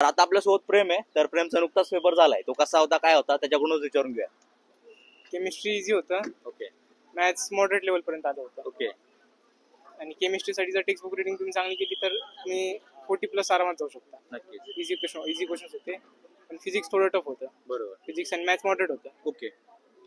तर आता आपल्यासोबत प्रेम आहे. तर प्रेमचा नुकताच पेपर झालाय. तो कसा होता, काय होता त्याच्याकडूनच विचारून घेऊया. केमिस्ट्री इझी होतं. ओके मॅथ्स मॉडरेट लेवल पर्यंत आलं होतं. ओके आणि केमिस्ट्रीसाठी जर टेक्स्ट बुक रिडिंग तुम्ही चांगली केली तर तुम्ही 40+ आरामात जाऊ शकता. नक्कीच इझी क्वेश्चन्स होते. पण फिजिक्स थोडं टफ होतं. बरोबर. फिजिक्स आणि मॅथ्स मॉडरेट होतं. ओके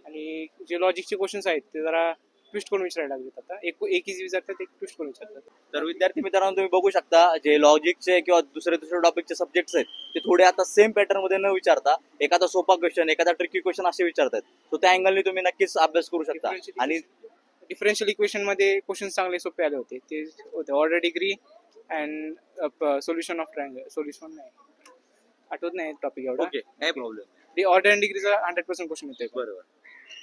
आणि जे लॉजिकचे क्वेश्चन्स आहेत ते जरा ट्विस्ट करून विचारायला लागलेत. आता एक इझी विचारतात, एक ट्विस्ट करून विचारतात. तर विद्यार्थी मित्रांनो तुम्ही बघू शकता जे लॉजिकचे किंवा दुसरे टॉपिकचे सब्जेक्ट्स आहेत ते थोडे आता सेम पॅटर्न मध्ये न विचारता एखादा सोपा क्वेश्चन एखादा ट्रिकी क्वेश्चन असे विचारतात. तो त्या अँगलने तुम्ही नक्कीच अभ्यास करू शकता. आणि डिफरन्शियल इक्वेशन मध्ये क्वेश्चन चांगले सोपे आले होते. ते होते order degree and solution of triangle. Solution नाही आठवत नाही टॉपिक एवढा. ओके काय प्रॉब्लेम. ते ऑर्डर अँड डिग्रीचा 100% क्वेश्चन येते. बरोबर.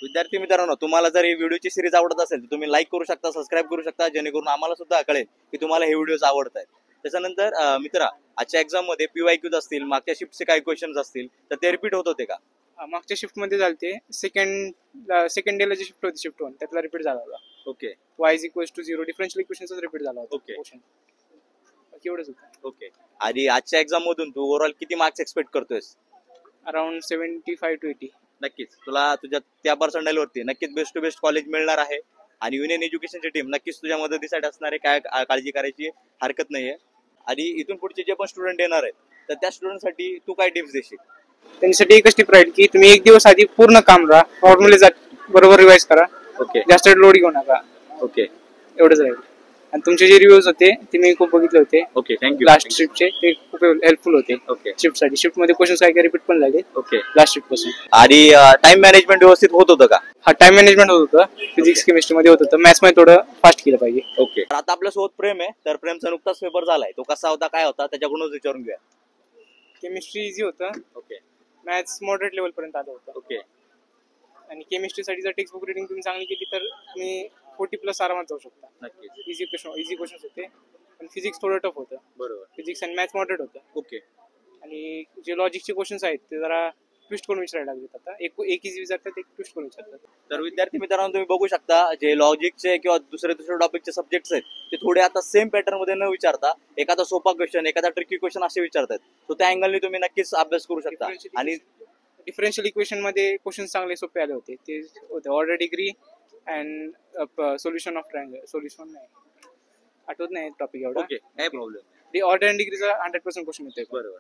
विद्यार्थी मित्रांनो तुम्हाला जर ही व्हिडिओची सिरीज आवडत असेल तर तुम्ही लाईक करू शकता, सबस्क्राईब करू शकता, जेणेकरून आम्हाला सुद्धा कळेल की तुम्हाला हे व्हिडिओज आवडत आहेत. त्याच्यानंतर मित्रा आजच्या एक्झाम मध्ये PYQs असतील, मागच्या शिफ्टचे काही क्वेश्चन्स असतील तर ते रिपीट होत होते का? मागच्या शिफ्ट मध्ये झालते. सेकंड डेला जी शिफ्ट होती शिफ्ट 1 त्यातला रिपीट झाला होता. Okay y is equals to 0 differential इक्वेशनचा रिपीट झाला होता. Okay. क्वेश्चन एवढंच होतं. ओके. आणि आजच्या एक्झाम मधून तू ओव्हरऑल किती मार्क्स एक्सपेक्ट करतोयस? Around 75 to 80. नक्कीच तुला तुझ्या त्या पर्सेंटाईल वरती नक्कीच बेस्ट टू बेस्ट कॉलेज मिळणार आहे. आणि युनियन एज्युकेशनची टीम नक्कीच तुझ्या मदतीसाठी असणार आहे. काय काळजी करायची हरकत नाहीये. आणि इथून पुढचे जे पण स्टुडंट येणार आहेत तर त्या स्टुडंटसाठी तू काय टिप्स देशील? त्यांच्यासाठी एकच टिप राहील की तुम्ही एक दिवस आधी पूर्ण काम राहा, फॉर्म्युले बरोबर रिवाइज करा. ओके जास्त लोड घेऊ नका. ओके एवढंच राहील. आणि तुमचे जे रिव्ह्यूज होते ते मी खूप बघितले होते ओके थँक्यू. लास्ट शिफ्टचे. ते खूप हेल्पफुल होते ओके शिफ्टसाठी. शिफ्ट मध्ये क्वेश्चन काय काय रिपीट पण झाले ओके. लास्ट शिफ्ट पासून. आणि टाइम मॅनेजमेंट व्यवस्थित होत होतं का? हा टाइम मॅनेजमेंट होत होतं. फिजिक्स केमिस्ट्री मध्ये होत होतं. मॅथ्स मध्ये थोडं फास्ट केलं पाहिजे. ओके. तर आता आपल्यासोबत प्रेम आहे. तर प्रेमचा नुकताच पेपर झालाय. तो कसा होता, काय होता त्याच्याकडूनच विचारून घेऊया. केमिस्ट्री इझी होतं. ओके मॅथ्स मॉडरेट लेवल पर्यंत आलं होतं. ओके आणि केमिस्ट्रीसाठी जर टेक्स्ट बुक रिडिंग तुम्ही चांगली केली तर तुम्ही 40+ आरामात जाऊ शकता. नक्कीच इझी क्वेश्चन्स होते. पण फिजिक्स थोडं टफ होतं. बरोबर. फिजिक्स आणि मॅथ्स मॉडरेट होतं. ओके आणि जे लॉजिकचे क्वेश्चन्स आहेत ते जरा ट्विस्ट करून विचारायला लागलेत. आता एक इझी विचारतात, एक ट्विस्ट करून विचारतात. तर विद्यार्थी मित्रांनो तुम्ही बघू शकता जे लॉजिकचे किंवा दुसरे टॉपिकचे सब्जेक्ट्स आहेत ते थोडे आता सेम पॅटर्न मध्ये न विचारता एखादा सोपा क्वेश्चन एखादा ट्रिकी क्वेश्चन असे विचारतात. तो त्या अँगलने तुम्ही नक्कीच अभ्यास करू शकता. आणि डिफरन्शियल इक्वेशन मध्ये क्वेश्चन चांगले सोपे आले होते. ते होते order degree and solution of triangle. Solution नाही आठवत नाही टॉपिक एवढा. ओके काय प्रॉब्लेम. ते ऑर्डर अँड डिग्रीचा 100% क्वेश्चन येते. बरोबर.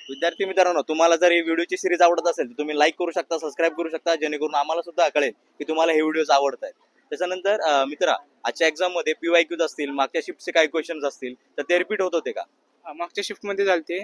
विद्यार्थी मित्रांनो तुम्हाला जर ही व्हिडिओची सिरीज आवडत असेल तर तुम्ही लाईक करू शकता, सबस्क्राईब करू शकता, जेणेकरून आम्हाला सुद्धा कळेल की तुम्हाला हे व्हिडिओज आवडत आहेत. त्याच्यानंतर मित्रा आजच्या एक्झाम मध्ये PYQs असतील, मागच्या शिफ्टचे काही क्वेश्चन्स असतील तर ते रिपीट होत होते का? मागच्या शिफ्ट मध्ये झालते.